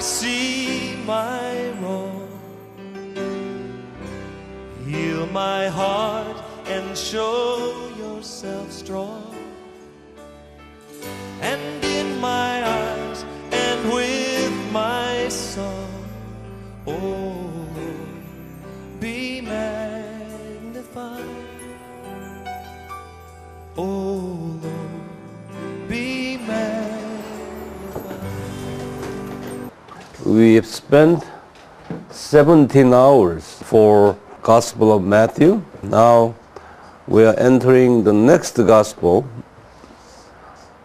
see my wrong. Heal my heart and show yourself strong. And in my eyes and with my song, oh, be magnified. Oh Lord, be magnified. We have spent 17 hours for Gospel of Matthew. Now we are entering the next Gospel,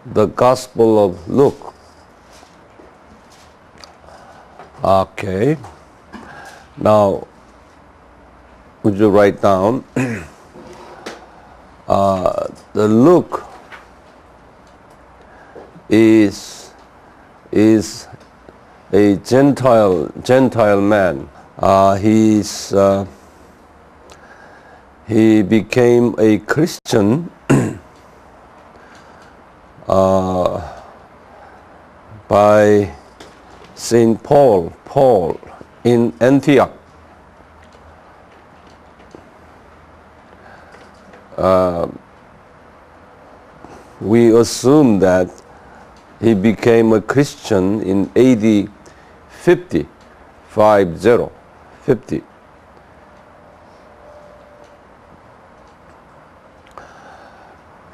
the Gospel of Luke. Okay. Now, would you write down the Luke is a Gentile man. He became a Christian by Saint Paul in Antioch. We assume that he became a Christian in AD 50.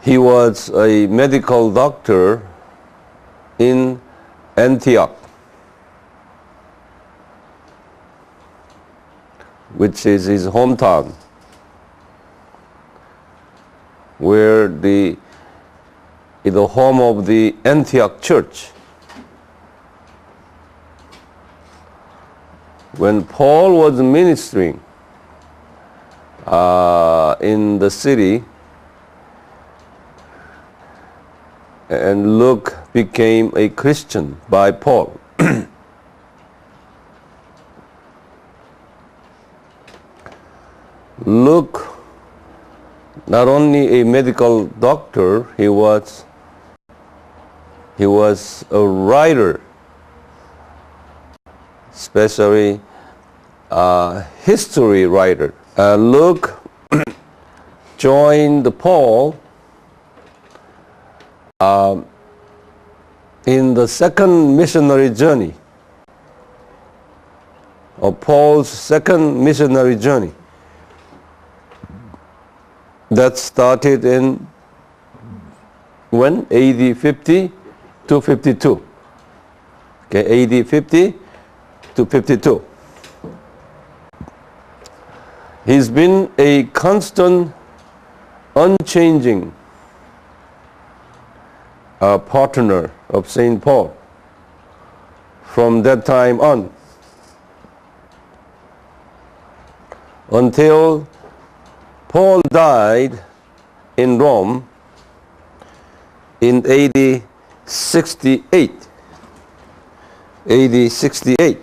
He was a medical doctor in Antioch, which is his hometown, where the home of the Antioch church. When Paul was ministering in the city, and Luke became a Christian by Paul. Luke, not only a medical doctor, he was a writer, especially history writer. Luke joined Paul in the second missionary journey, of Paul's second missionary journey, that started in when? AD 50 to 52. Okay, AD 50 to 52. He's been a constant, unchanging partner of St. Paul from that time on, until Paul died in Rome in AD 68. AD 68.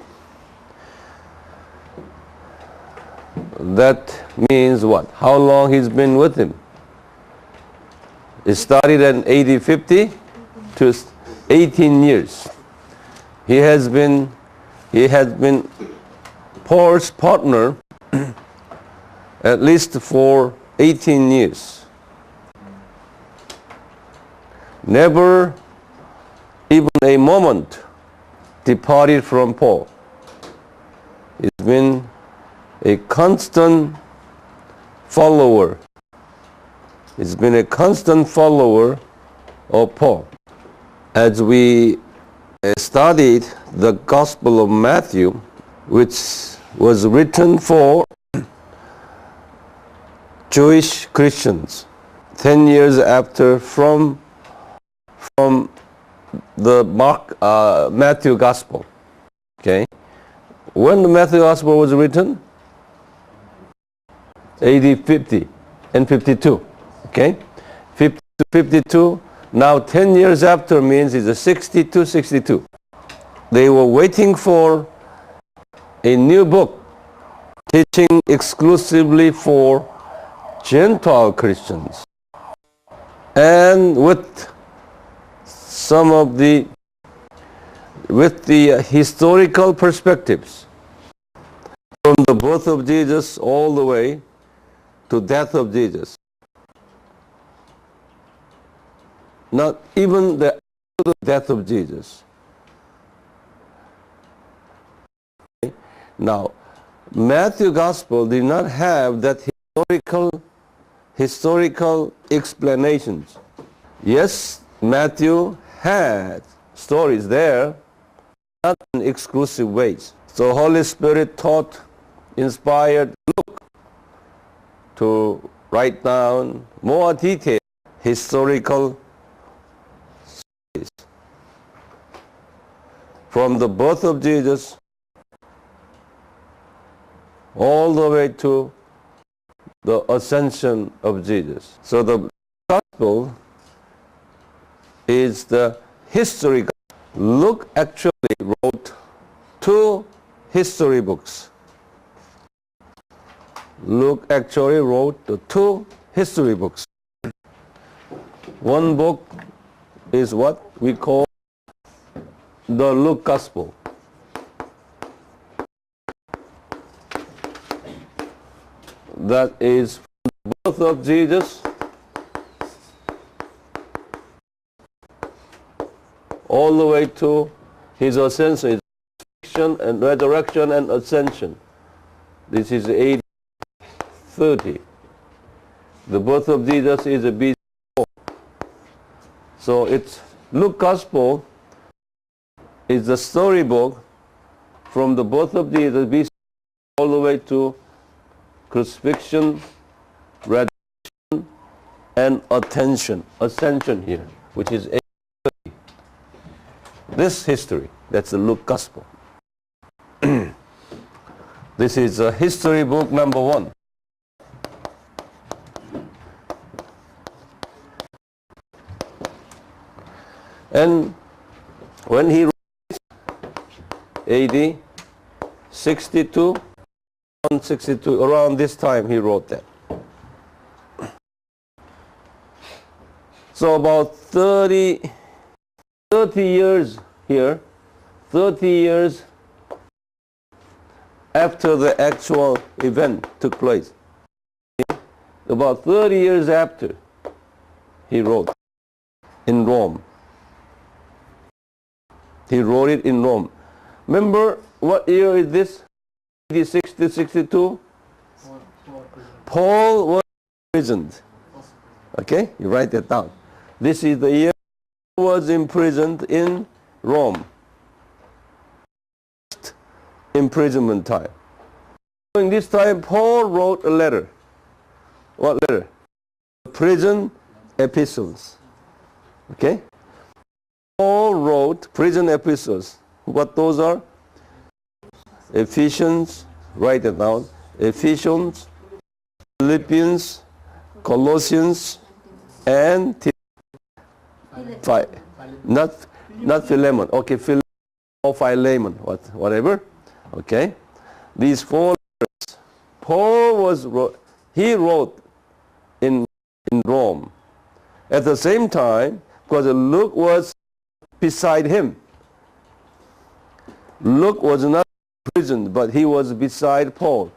That means what? How long he's been with him? It started in AD 50 to 18 years. He has been Paul's partner at least for 18 years. Never even a moment departed from Paul. He's been a constant follower. He's been a constant follower of Paul. As we studied the Gospel of Matthew, which was written for Jewish Christians 10 years after from the Matthew Gospel. Okay, when the Matthew Gospel was written, AD 50 and 52. Okay, 50 to 52. Now 10 years after means it's a 62. They were waiting for a new book teaching exclusively for Gentile Christians, and with some of the with the historical perspectives from the birth of Jesus all the way to death of Jesus. Not even the death of Jesus. Now, Matthew Gospel did not have that historical explanations. Yes, Matthew had stories there, not in exclusive ways. So Holy Spirit taught, inspired Luke to write down more detailed historical stories from the birth of Jesus all the way to the ascension of Jesus. So the Gospel is the history. Luke actually wrote 2 history books. Luke actually wrote the 2 history books. One book is what we call the Luke Gospel. That is from the birth of Jesus all the way to his ascension, and resurrection and ascension. This is AD 30. The birth of Jesus is a BC 4. So it's Luke Gospel is the storybook from the birth of Jesus BC all the way to crucifixion, resurrection, and ascension here, which is AD 30. This history, that's the Luke Gospel. This is history book number 1. And when he wrote AD 62, around this time he wrote that. So about 30 years here, 30 years after the actual event took place. About 30 years after he wrote in Rome. He wrote it in Rome. Remember what year is this? AD 60, 62? Paul was imprisoned. Okay, you write that down. This is the year he was imprisoned in Rome. Imprisonment time. During this time, Paul wrote a letter. What letter? Prison epistles. Okay? Paul wrote prison epistles. What those are? Ephesians, write it down. Ephesians, Philippians, Colossians, and not Philemon. Okay, Philemon or Philemon, whatever. Okay, these 4 letters. Paul wrote in Rome. At the same time, because Luke was beside him. Luke was not imprisoned, but he was beside Paul.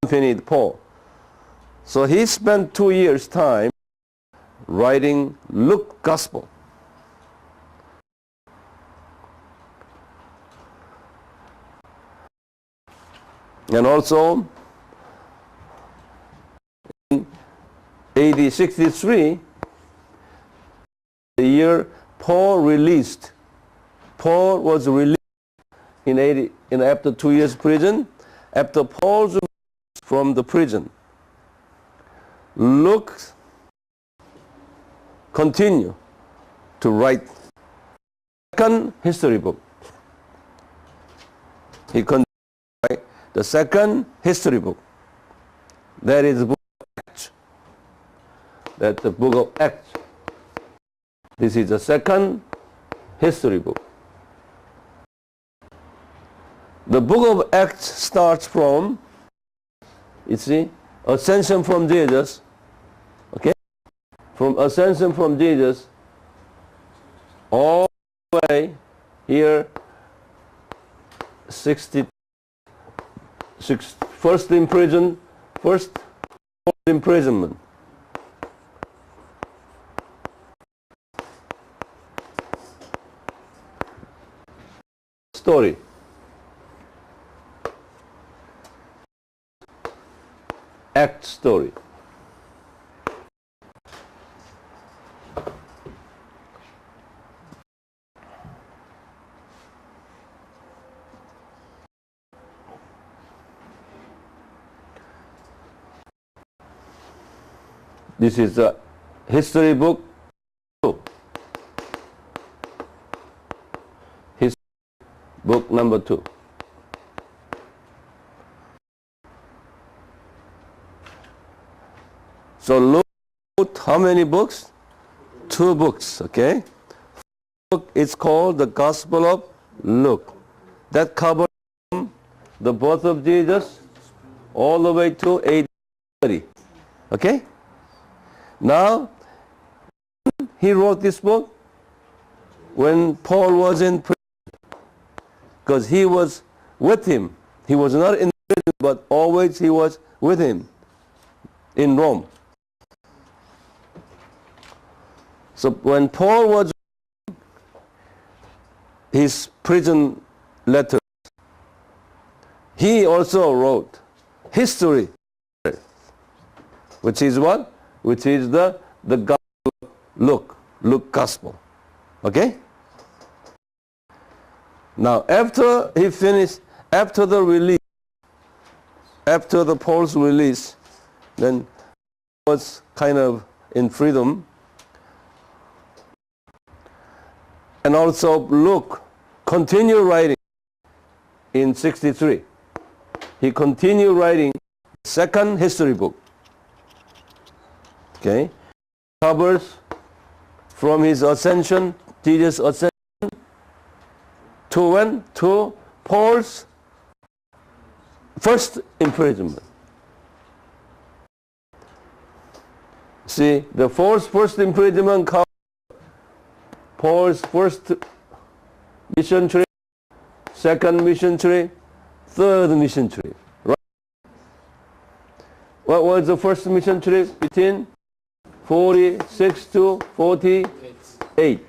Accompanied Paul. So he spent 2 years' time writing Luke Gospel. And also, in AD 63, the year Paul was released after 2 years prison. After Paul's release from the prison, Luke continued to write second history book. He continued to write the second history book. That is the book of Acts. That's the book of Acts. This is the second history book. The book of Acts starts from, you see, ascension from Jesus. Okay? From ascension from Jesus all way, here 60, first imprisonment. Story. Act story. This is a history book. History book number 2. So Luke, how many books? 2 books, okay? Book is called the Gospel of Luke. That covers the birth of Jesus all the way to AD 30, okay? Now, he wrote this book when Paul was in prison, because he was with him. He was not in prison, but always he was with him in Rome. So when Paul was his prison letters, he also wrote history, which is what? Which is the Gospel, Luke Gospel. Okay? Now, after he finished, after the release, after the Paul's release, then he was kind of in freedom. And also Luke continued writing in 63. He continued writing second history book. Okay, covers from his ascension, Jesus' ascension, to when? To Paul's first imprisonment. See, the first imprisonment covers Paul's first mission trip, second mission trip, third mission trip. Right? What was the first mission trip? Between 46 to 48.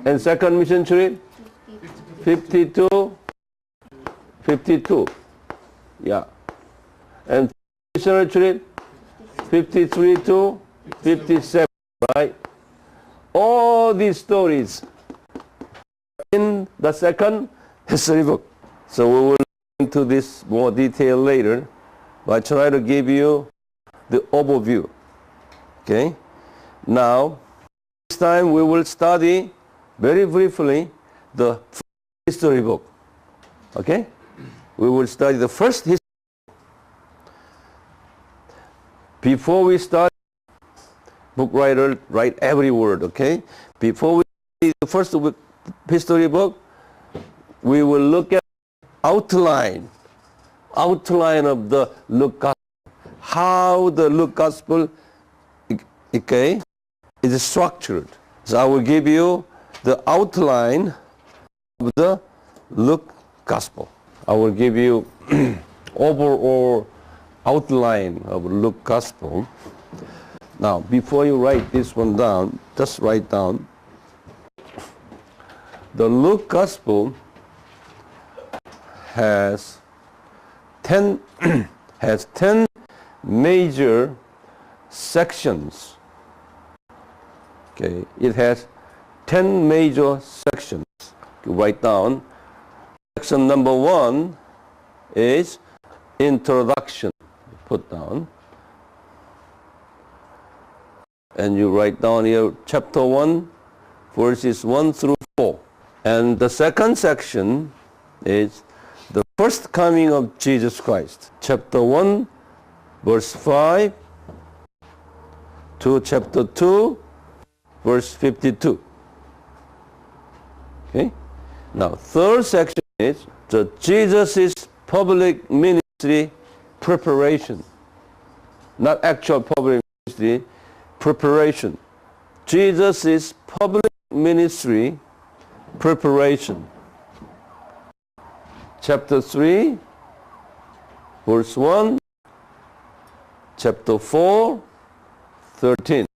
And second mission trip? 52. Yeah. And missionary trip? 53 to 57. Right? All these stories in the second history book. So we will go into this more detail later, but I try to give you the overview. Okay? Now, this time we will study very briefly the first history book. Okay? We will study the first history book. Before we start, book writer write every word, okay? Before we study the first history book, we will look at outline of the Luke Gospel. How the Luke Gospel, okay, is structured. So I will give you the outline of the Luke Gospel. I will give you overall outline of Luke Gospel. Now, before you write this one down, just write down the Luke Gospel has 10 major sections. Okay, it has 10 major sections. You write down. Section number 1 is introduction. Put down. And you write down here chapter 1, verses 1 through 4. And the second section is the first coming of Jesus Christ. Chapter 1, verse 5 to chapter 2, verse 52. Okay? Now, third section is the Jesus' public ministry preparation. Not actual public ministry, preparation. Jesus' public ministry preparation. Chapter 3, verse 1, chapter 4, 13.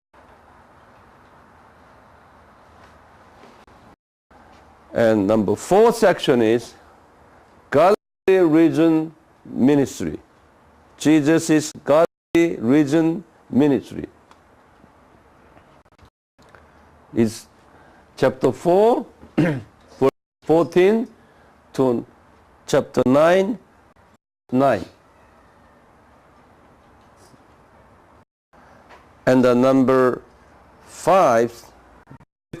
And number 4 section is Galilee region ministry. Jesus' Galilee region ministry. Is chapter 4, verse 14 to chapter 9, 9. And the number 5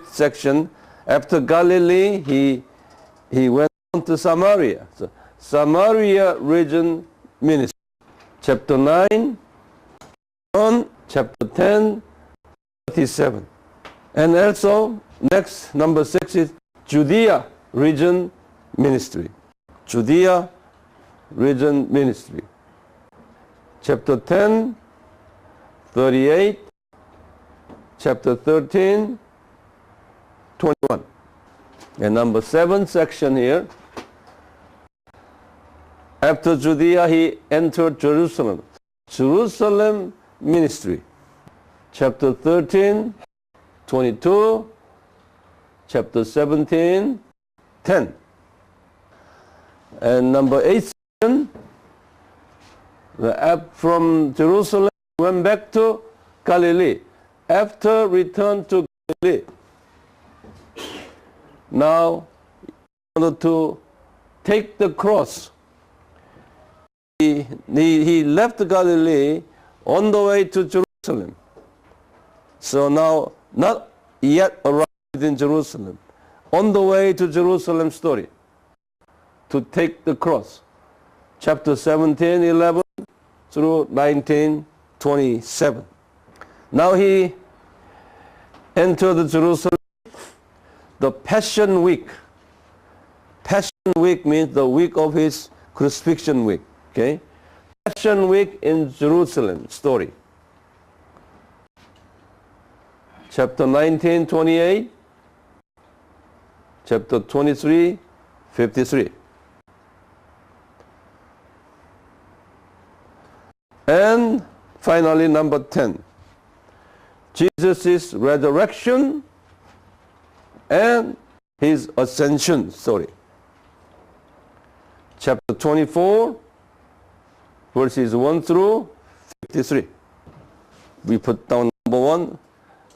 section, after Galilee, he went on to Samaria. So, Samaria region ministry. Chapter 9, on chapter 10, 37. And also, next, number 6 is Judea region ministry. Judea region ministry. Chapter 10, 38, chapter 13, 21. And number 7 section here. After Judea, he entered Jerusalem. Jerusalem ministry. Chapter 13, 22, chapter 17, 10. And number 8 section, from Jerusalem went back to Galilee. After return to Galilee, now in order to take the cross, he left Galilee on the way to Jerusalem. So now, not yet arrived in Jerusalem, on the way to Jerusalem story, to take the cross. Chapter 17, 11 through 19, 27. Now he entered Jerusalem, the Passion Week. Passion Week means the week of his crucifixion week. Okay? Passion Week in Jerusalem story. Chapter 19, 28. Chapter 23, 53. And finally, number 10. Jesus' resurrection and his ascension story. Chapter 24, verses 1 through 53. We put down number 1,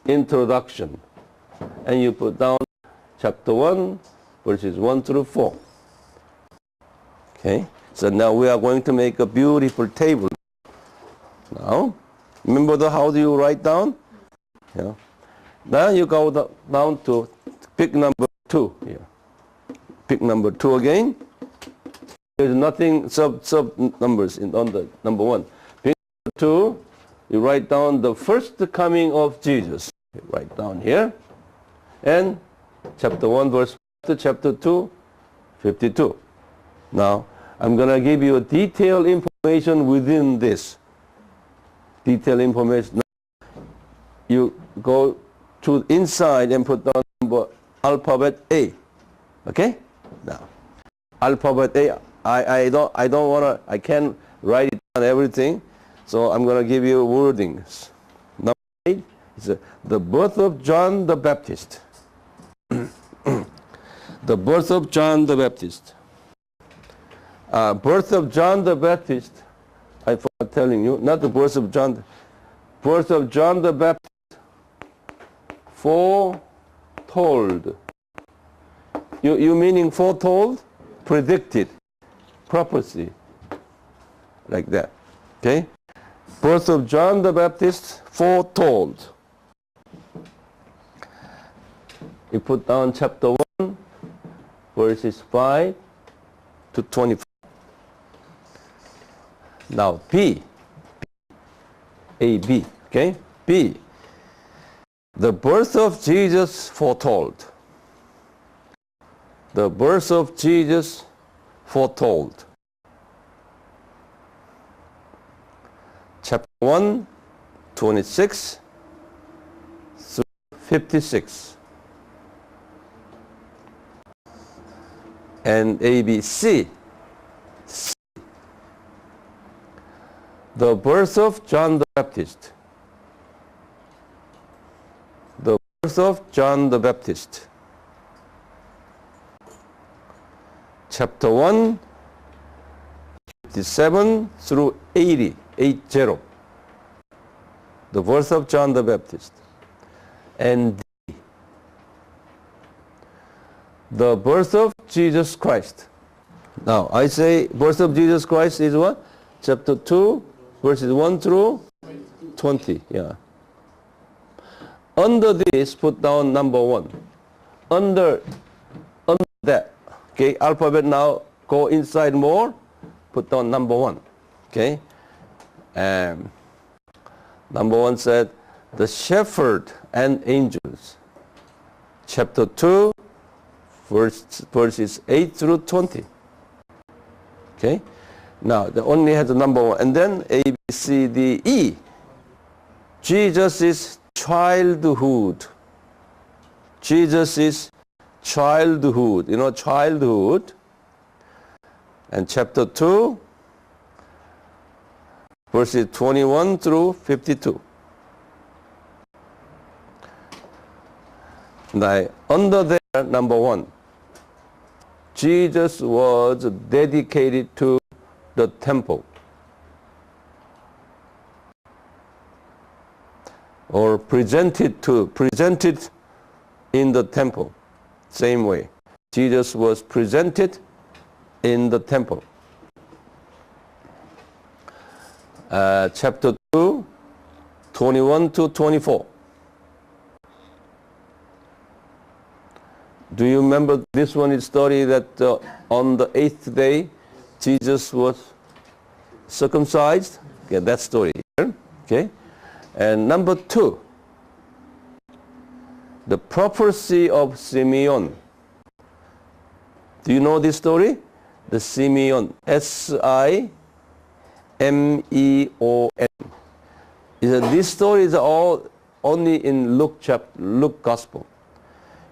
introduction. And you put down chapter 1, verses 1 through 4. Okay? So now we are going to make a beautiful table. Now, remember how do you write down? Yeah. Now you go down to pick number 2 here. Pick number 2 again. There's nothing sub numbers on the number 1. Pick number 2. You write down the first coming of Jesus. You write down here. And chapter 1 verse 1 to chapter 2, 52. Now, I'm going to give you detailed information within this. Detailed information. You go to inside and put down number alphabet A. Okay? Now, alphabet A. I don't wanna. I can't write it down everything, so I'm gonna give you wordings. Number 8 is the birth of John the Baptist. The birth of John the Baptist. Birth of John the Baptist. I forgot telling you, not the birth of John. Birth of John the Baptist. Foretold. You meaning foretold? Predicted. Prophecy. Like that. Okay? Birth of John the Baptist, foretold. You put down chapter 1, verses 5 to 24. Now B. A, B. Okay? B. The birth of Jesus foretold. The birth of Jesus foretold. Chapter 1, 26 through 56. and A, B, C. C. The birth of John the Baptist. The birth of John the Baptist. Chapter 1, 57 through 80, 80. The birth of John the Baptist. And D, the birth of Jesus Christ. Now, I say birth of Jesus Christ is what? Chapter 2, verses 1 through 20. Yeah. Under this, put down number 1. Under that, okay, alphabet now, go inside more, put down number 1. Okay. Number 1 said, the shepherd and angels. Chapter 2, verses 8 through 20. Okay. Now, they only had the number 1. And then A, B, C, D, E. Jesus' childhood. Jesus' childhood. You know, childhood. And chapter 2, verses 21 through 52. Now, under there, number 1, Jesus was dedicated to the temple, or presented in the temple. Same way, Jesus was presented in the temple. Chapter 2, 21 to 24. Do you remember this one is story that on the 8th day Jesus was circumcised? Okay, that story here. Okay. And number 2, the prophecy of Simeon. Do you know this story? The Simeon, Simeon. This story is all only in Luke Gospel.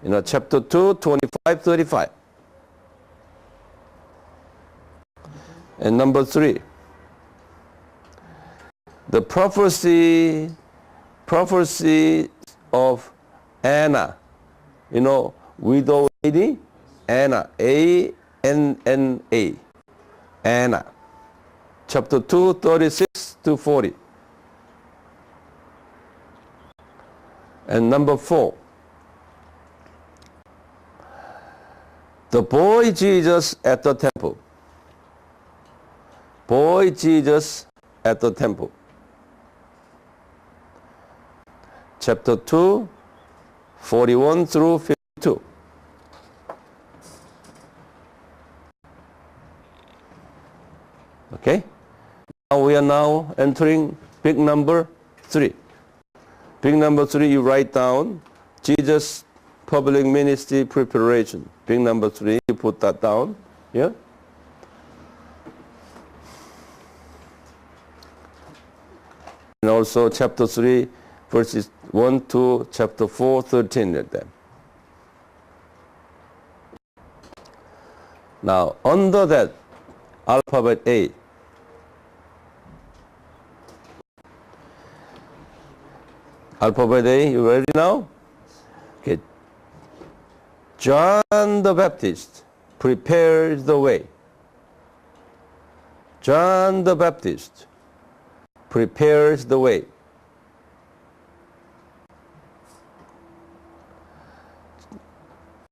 You know, chapter 2, 25, 35. And number 3, the prophecy of Anna. You know, widow lady, Anna, A-N-N-A, Anna. Chapter 2, 36 to 40. And number 4, the boy Jesus at the temple. Boy Jesus at the temple. Chapter 2, 41 through 52. Okay? Now we are now entering big number 3. Big number 3, you write down Jesus' public ministry preparation. Big number 3, you put that down. Yeah? And also chapter 3, verses 1 to chapter 4, 13 at them. Now, under that alphabet A, alphabet A, you ready now? Okay. John the Baptist prepares the way. John the Baptist prepares the way.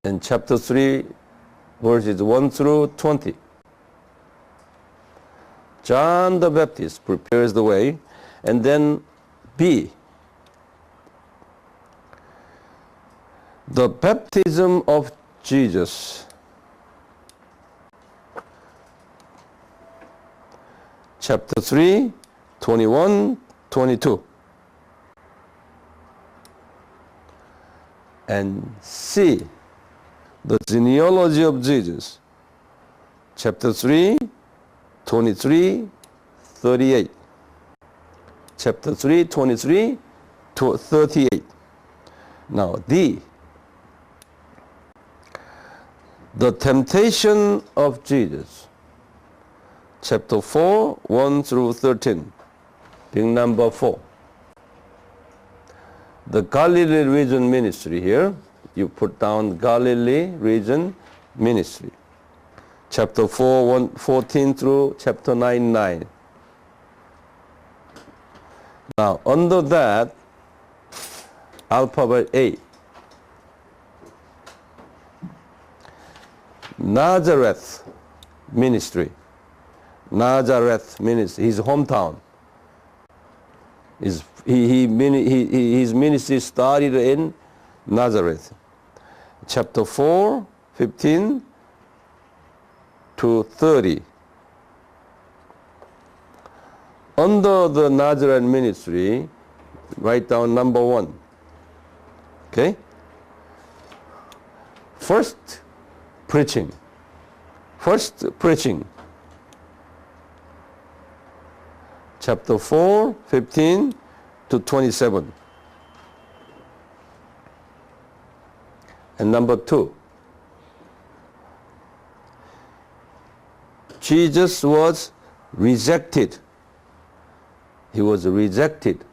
In chapter 3, verses 1 through 20. John the Baptist prepares the way. And then B, the baptism of Jesus. Chapter 3, 21, 22. And C, the genealogy of Jesus. Chapter 3, 23, 38. Chapter 3, 23 to 38. Now D, The temptation of Jesus, chapter 4, 1 through 13, being number 4. The Galilee region ministry here, you put down Galilee region ministry. Chapter 4, 1, 14 through chapter 9, 9. Now, under that, alphabet A. Nazareth ministry. Nazareth ministry, his hometown. His ministry started in Nazareth. Chapter 4, 15 to 30. Under the Nazareth ministry, write down number 1. Okay? First, preaching. First, preaching. Chapter 4, 15 to 27. And number 2, Jesus was rejected. He was rejected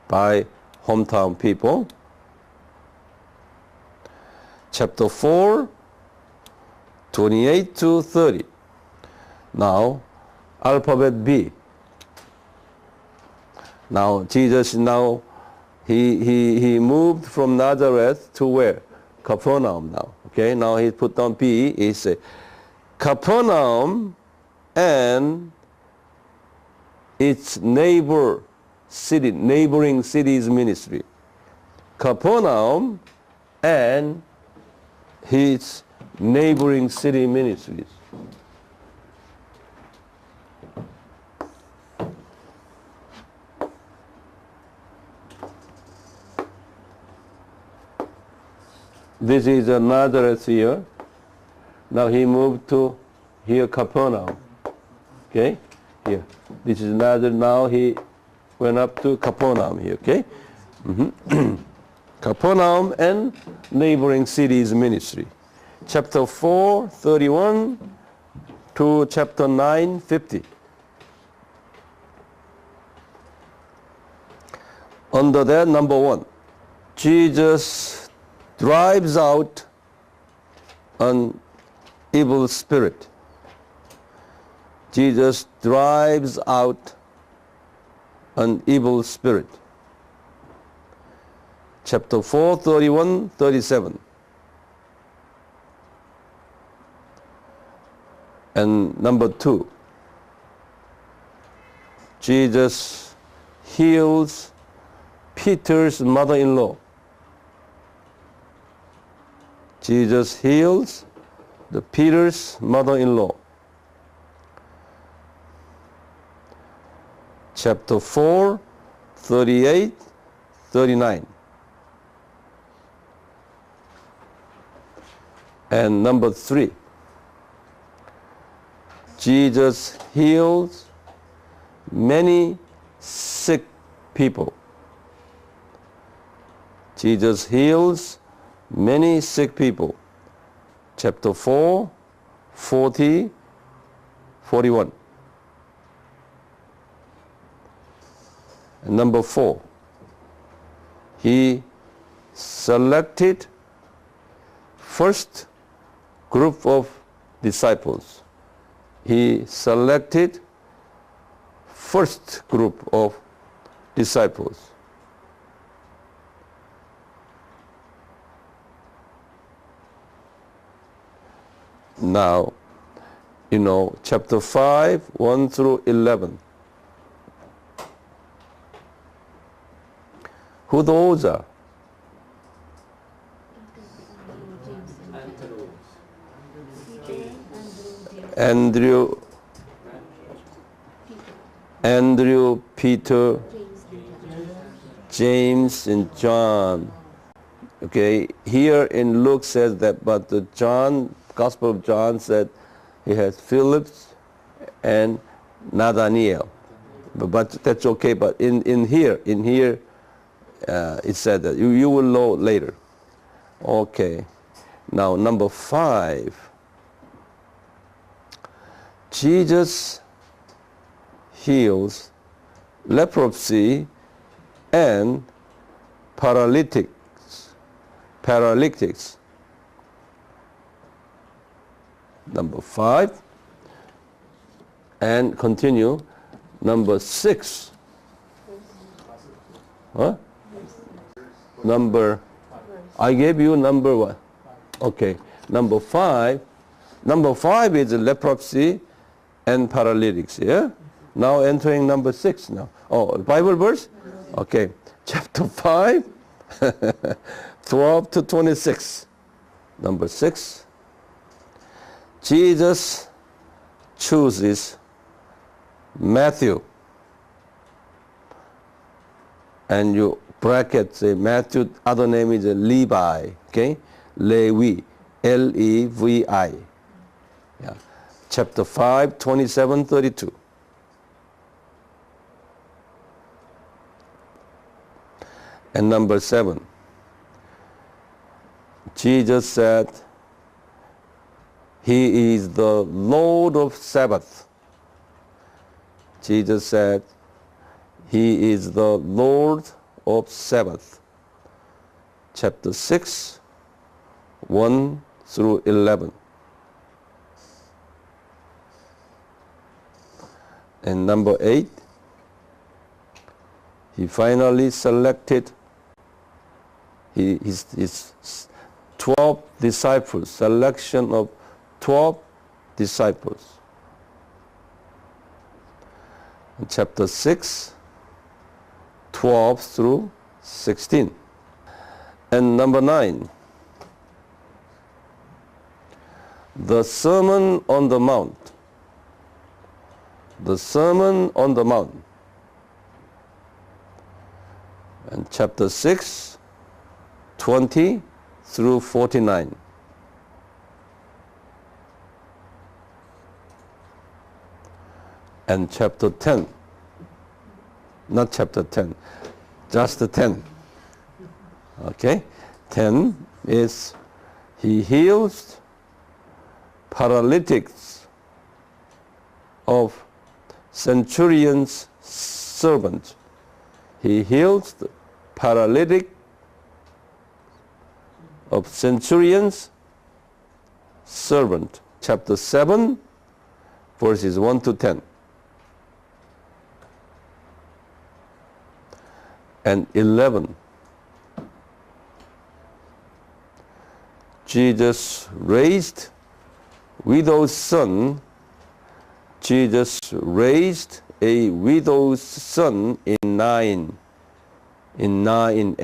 by hometown people. Chapter 4, 28 to 30. Now, alphabet B. Now, Jesus he moved from Nazareth to where? Capernaum now. Okay, now he put down B. He said, Capernaum and its neighboring cities ministry. Capernaum and his neighboring city ministries. This is Nazareth here. Now he moved to here, Capernaum. Okay? Here. This is Nazareth. Now he went up to Capernaum here. Okay? Capernaum and neighboring cities ministry. Chapter 4, 31 to chapter 9, 50. Under that, number 1, Jesus drives out an evil spirit. Jesus drives out an evil spirit. Chapter 4, 31, 37. And number 2, Jesus heals Peter's mother-in-law. Jesus heals the Peter's mother-in-law. Chapter 4, 38, 39. And number 3, Jesus heals many sick people. Jesus heals many sick people. Chapter 4, 40, 41. And number 4, he selected first group of disciples. He selected first group of disciples. Now, chapter 5, 1 through 11. Who those are? Andrew, Peter, James, and John. Okay, here in Luke says that, but the Gospel of John said he has Philip and Nathaniel. But that's okay. But in here, it said that you will know later. Okay. Now number 5. Jesus heals leprosy and paralytics. Number 5. And continue. Number 6. Huh? I gave you number what? Okay. Number 5. Number 5 is leprosy and paralytics. Yeah? Now entering number 6 now. Oh, Bible verse? Okay. Chapter 5, 12 to 26. Number 6. Jesus chooses Matthew. And you bracket say Matthew, other name is Levi. Okay? Levi. L-E-V-I. Yeah. Chapter 5, 27, 32. And number 7. Jesus said, He is the Lord of Sabbath. Jesus said, He is the Lord of Sabbath. Chapter 6, 1 through 11. And number 8, he finally selected his 12 disciples, selection of 12 disciples. In chapter 6, 12 through 16. And number 9, the Sermon on the Mount. The Sermon on the Mount. And chapter 6, 20 through 49. And chapter 10. Not chapter 10, just the 10. Okay? 10 is he heals paralytics of centurion's servant. He heals the paralytic of centurion's servant. Chapter 7, verses 1 to 10. And 11. Jesus raised widow's son. Jesus raised a widow's son in Nain. N-A-I-N.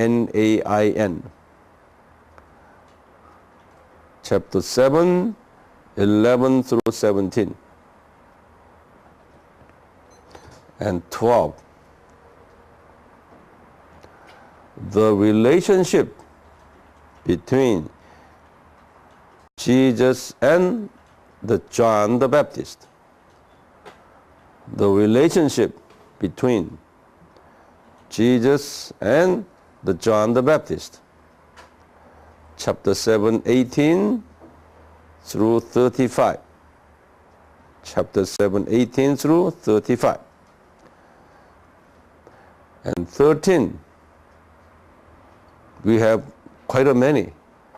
Chapter 7, 11 through 17. And 12. The relationship between Jesus and the John the Baptist. The relationship between Jesus and the John the Baptist. Chapter 7, 18 through 35. Chapter 7, 18 through 35. And 13. We have quite a many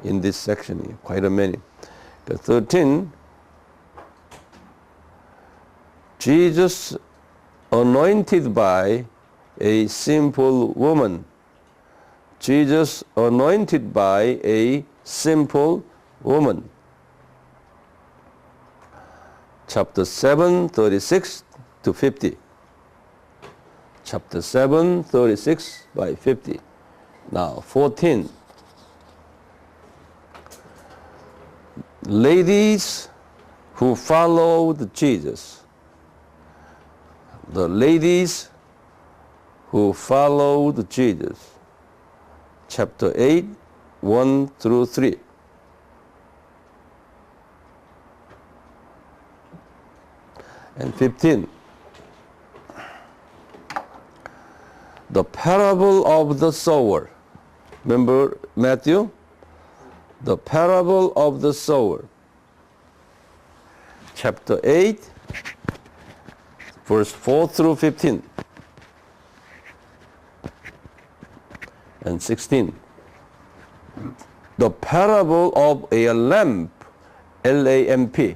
in this section here, quite a many. The 13, Jesus anointed by a simple woman. Jesus anointed by a simple woman. Chapter 7, 36 to 50. Chapter 7, 36 by 50. Now, 14. Ladies who followed Jesus. The ladies who followed Jesus. Chapter 8, 1 through 3. And 15. The parable of the sower. Remember Matthew? The parable of the sower. Chapter 8, verse 4 through 15 and 16. The parable of a lamp, L-A-M-P.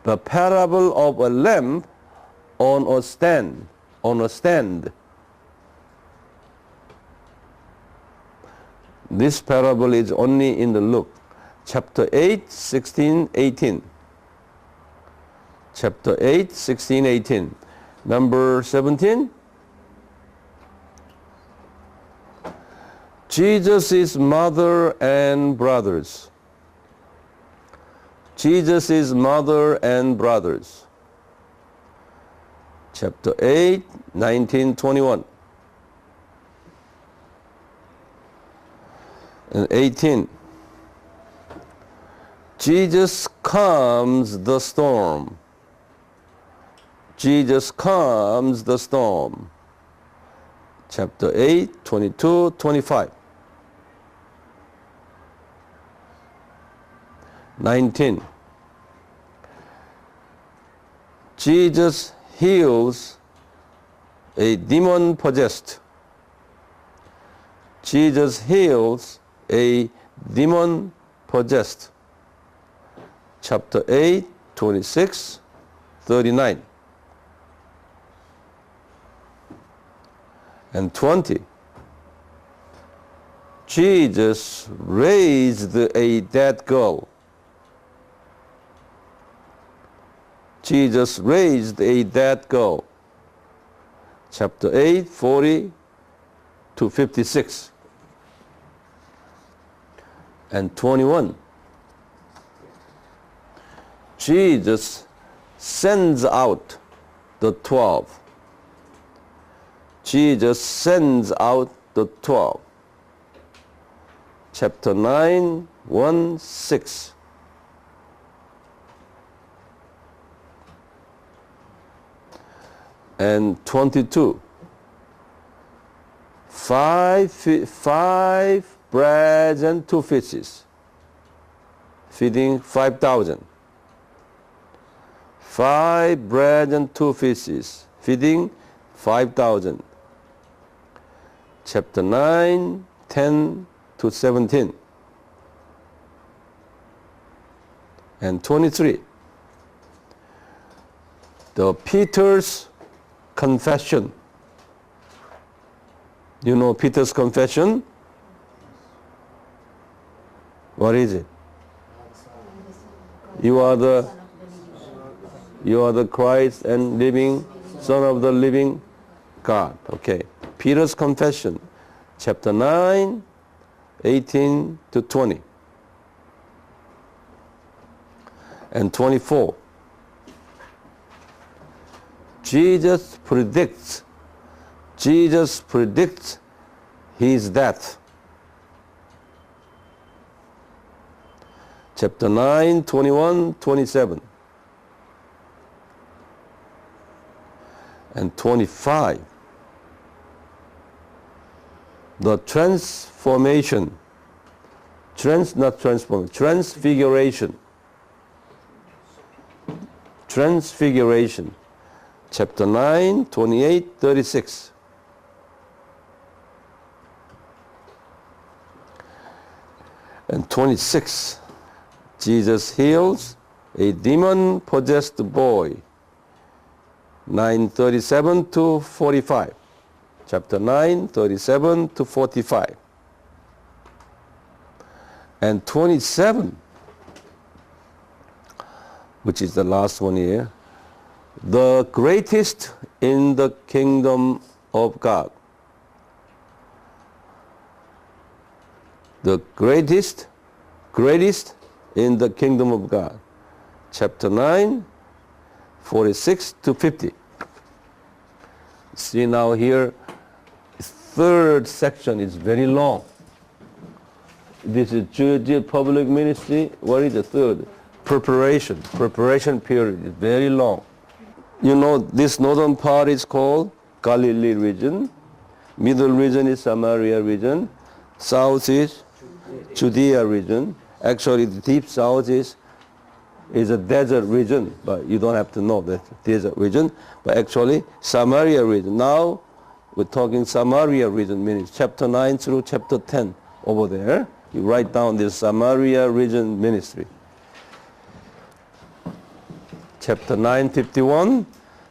The parable of a lamp on a stand, This parable is only in the Luke, chapter 8, 16, 18. Chapter 8, 16, 18. Number 17. Jesus' mother and brothers. Jesus' mother and brothers. Chapter 8, 19, 21. And 18. Jesus calms the storm. Jesus calms the storm. Chapter 8, 22, 25. 19. Jesus heals a demon possessed. Jesus heals a demon possessed. Chapter 8, 26, 39. And 20. Jesus raised a dead girl. Jesus raised a dead girl. Chapter 8, 40 to 56. And 21. Jesus sends out the 12. Jesus sends out the 12. Chapter 9, 1, 6. And 22. Five breads and 2 fishes, feeding 5,000. 5 bread and 2 fishes, feeding 5,000. Chapter 9, 10 to 17. And 23. The Peter's confession. You know Peter's confession? What is it? You are the Christ and living Son of the living God. Okay. Peter's confession, chapter 9, 18 to 20. And 24. Jesus predicts his death. Chapter 9, 21, 27. And 25. The transformation. Transfiguration. Transfiguration. Chapter 9, 28, 36. And 26. Jesus heals a demon-possessed boy. 9:37 to 45. Chapter 9, 37 to 45. And 27, which is the last one here. The greatest in the kingdom of God. The greatest in the kingdom of God. Chapter 9, 46 to 50. See now here, third section is very long. This is Jewish public ministry. What is the third? Preparation period is very long. You know, this northern part is called Galilee region. Middle region is Samaria region. South is Judea region. Actually, the deep south is a desert region, but you don't have to know that desert region. But actually, Samaria region. Now, we're talking Samaria region, meaning chapter 9 through chapter 10 over there. You write down this Samaria region ministry. Chapter 9, 51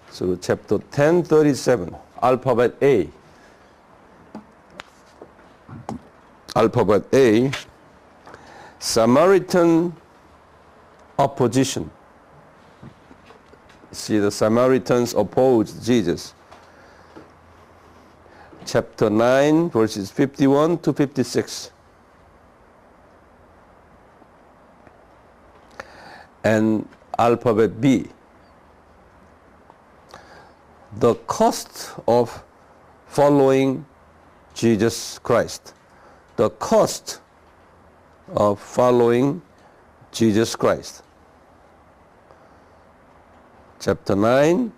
through chapter 10, 37. Alphabet A. Alphabet A. Samaritan opposition. See, the Samaritans opposed Jesus. Chapter 9, verses 51 to 56. And alphabet B. The cost of following Jesus Christ. The cost of following Jesus Christ. Chapter 9,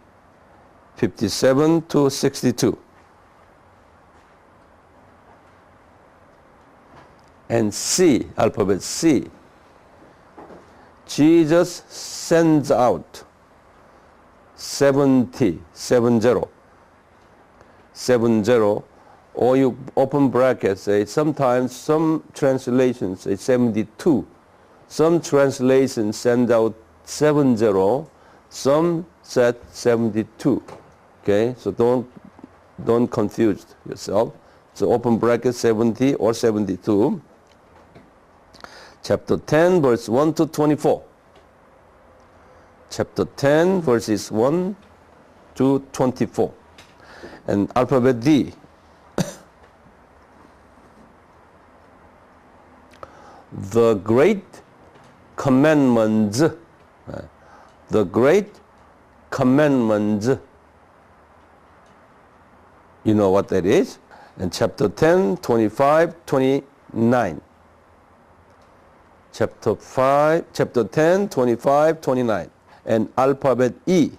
57 to 62. And C, alphabet C. Jesus sends out 70, or you open brackets, say sometimes some translations say 72. Some translations send out 70, some said 72. Okay, so don't confuse yourself. So open bracket 70 or 72. Chapter 10, verse 1 to 24. Chapter 10, verses 1 to 24. And alphabet D. The Great Commandments. The Great Commandments. You know what that is? And chapter 10, 25, 29. Chapter 10, 25, 29. And alphabet E.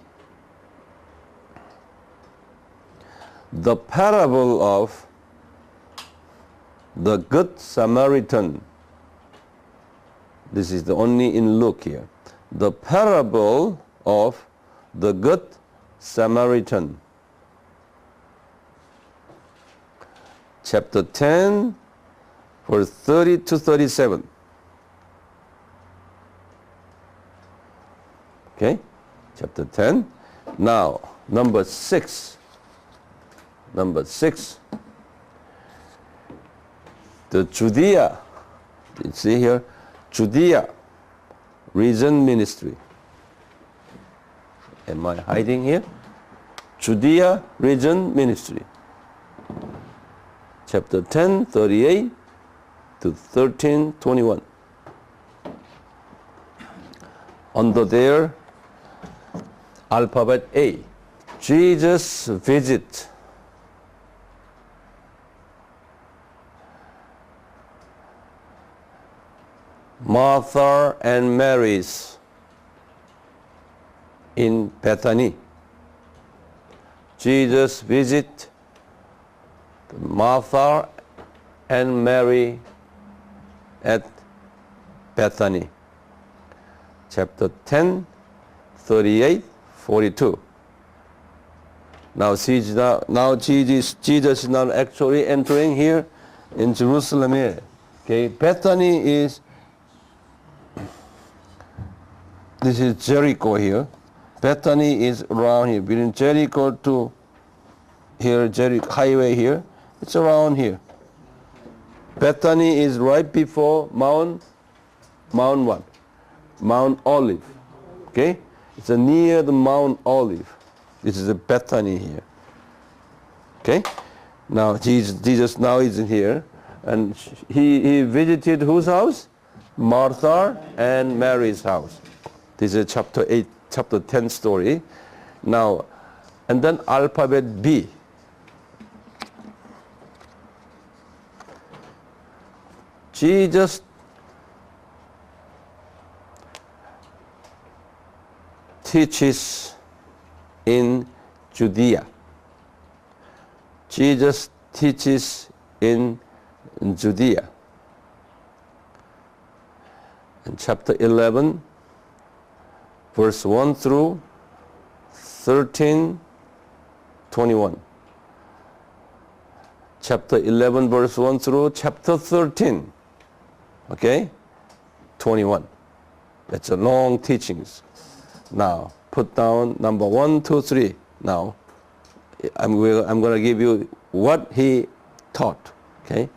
The parable of the Good Samaritan. This is the only in Luke here. The parable of the Good Samaritan. Chapter 10, verse 30 to 37. Okay, chapter 10. Now, number 6. Number 6. The Judea. You see here? Judea region ministry. Am I hiding here? Judea region ministry. Chapter 10, 38 to 13, 21. Under there, alphabet A. Jesus visit Martha and Mary's in Bethany. Jesus visit Martha and Mary at Bethany. Chapter 10, 38, 42. Now Jesus is not actually entering here in Jerusalem here. Okay, Bethany is, this is Jericho here. Bethany is around here, between Jericho to here, Jericho highway here. It's around here. Bethany is right before Mount what? Mount Olive. Okay? It's near the Mount Olive. This is a Bethany here. Okay? Now Jesus now is here, and he visited whose house? Martha and Mary's house. This is chapter 10 story. Now, and then alphabet B. Jesus teaches in Judea. Jesus teaches in Judea. And chapter 11, verse 1 through 13, 21. Chapter 11, verse 1 through chapter 13, okay, 21. That's a long teachings. Now, put down number 1, 2, 3. Now, I'm going to give you what he taught, okay.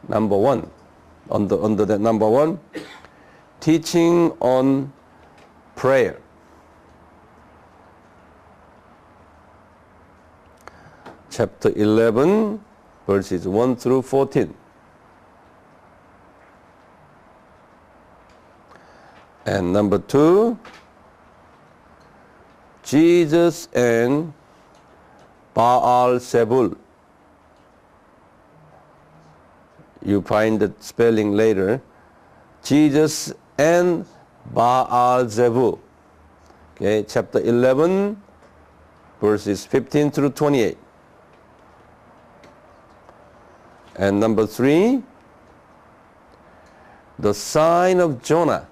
Number 1, under that number 1, teaching on prayer. Chapter 11, verses 1 through 14. And number 2, Jesus and Baal-zebul. You find the spelling later. Jesus and Baal-zebul. Okay, chapter 11, verses 15 through 28. And number 3, the sign of Jonah.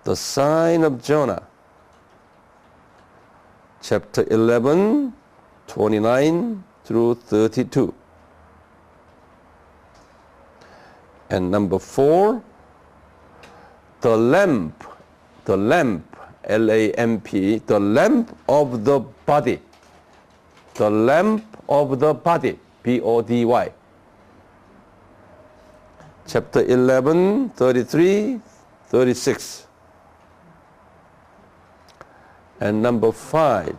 The sign of Jonah. Chapter 11, 29 through 32. And number 4, the lamp, L-A-M-P, the lamp of the body. The lamp of the body, B-O-D-Y. Chapter 11, 33, 36. And number 5,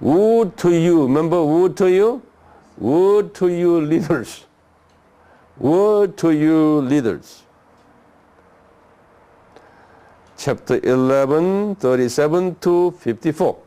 woe to you. Remember, woe to you? Woe to you leaders. Woe to you leaders. Chapter 11, 37 to 54.